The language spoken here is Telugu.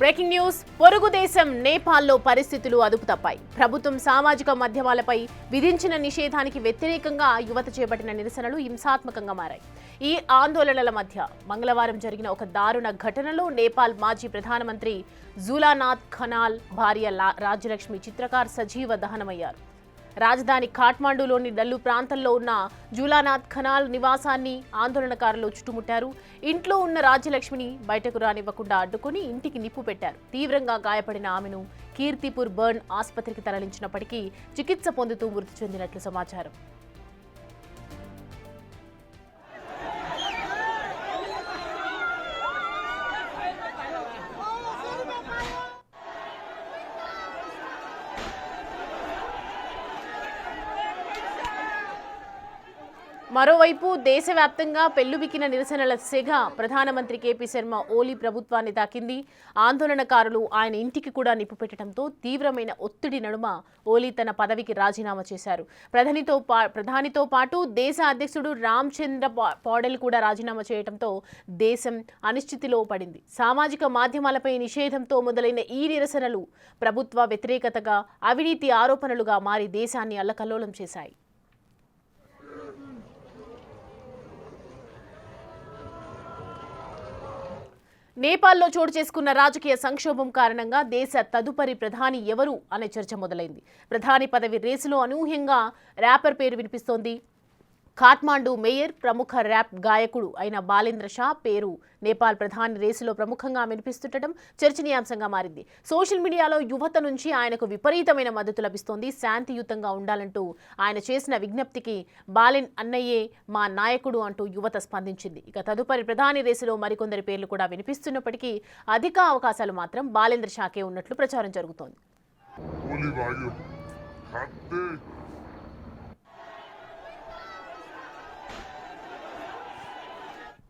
బ్రేకింగ్ న్యూస్ పొరుగు దేశం నేపాల్లో పరిస్థితులు అదుపు తప్పాయి. ప్రభుత్వం సామాజిక మాధ్యమాలపై విధించిన నిషేధానికి వ్యతిరేకంగా యువత చేపట్టిన నిరసనలు హింసాత్మకంగా మారాయి. ఈ ఆందోళనల మధ్య మంగళవారం జరిగిన ఒక దారుణ ఘటనలో నేపాల్ మాజీ ప్రధానమంత్రి జులానాథ్ ఖనాల్ భార్య రాజ్యలక్ష్మి చిత్రకార్ సజీవ దహనమయ్యారు. రాజధాని ఖాట్మాండులోని డల్లు ప్రాంతంలో ఉన్న జులానాథ్ ఖనాల్ నివాసాన్ని ఆందోళనకారులు చుట్టుముట్టారు. ఇంట్లో ఉన్న రాజ్యలక్ష్మిని బయటకు రానివ్వకుండా అడ్డుకుని ఇంటికి నిప్పు పెట్టారు. తీవ్రంగా గాయపడిన ఆమెను కీర్తిపూర్ బర్న్ ఆసుపత్రికి తరలించినప్పటికీ చికిత్స పొందుతూ మృతి చెందినట్లు సమాచారం. మరోవైపు దేశవ్యాప్తంగా పెల్లుబికిన నిరసనల సెగ ప్రధానమంత్రి కేపీ శర్మ ఓలీ ప్రభుత్వాన్ని తాకింది. ఆందోళనకారులు ఆయన ఇంటికి కూడా నిప్పు పెట్టడంతో తీవ్రమైన ఒత్తిడి నడుమ ఓలీ తన పదవికి రాజీనామా చేశారు. ప్రధానితో పాటు దేశ అధ్యక్షుడు రామ్చంద్ర పౌడెల్ కూడా రాజీనామా చేయడంతో దేశం అనిశ్చితిలో పడింది. సామాజిక మాధ్యమాలపై నిషేధంతో మొదలైన ఈ నిరసనలు ప్రభుత్వ వ్యతిరేకతగా, అవినీతి ఆరోపణలుగా మారి దేశాన్ని అల్లకల్లోలం చేశాయి. నేపాల్లో చోటు చేసుకున్న రాజకీయ సంక్షోభం కారణంగా దేశ తదుపరి ప్రధాని ఎవరు అనే చర్చ మొదలైంది. ప్రధాని పదవి రేసులో అనూహ్యంగా ర్యాపర్ పేరు వినిపిస్తోంది. ఖాట్మాండు మేయర్, ప్రముఖ ర్యాప్ గాయకుడు అయిన బాలేంద్ర షా పేరు నేపాల్ ప్రధాని రేసులో ప్రముఖంగా వినిపిస్తుండటం చర్చనీయాంశంగా మారింది. సోషల్ మీడియాలో యువత నుంచి ఆయనకు విపరీతమైన మద్దతు లభిస్తోంది. శాంతియుతంగా ఉండాలంటూ ఆయన చేసిన విజ్ఞప్తికి బాలెన్ అన్నయ్యే మా నాయకుడు అంటూ యువత స్పందించింది. ఇక తదుపరి ప్రధాని రేసులో మరికొందరి పేర్లు కూడా వినిపిస్తున్నప్పటికీ అధిక అవకాశాలు మాత్రం బాలేంద్ర షాకే ఉన్నట్లు ప్రచారం జరుగుతోంది.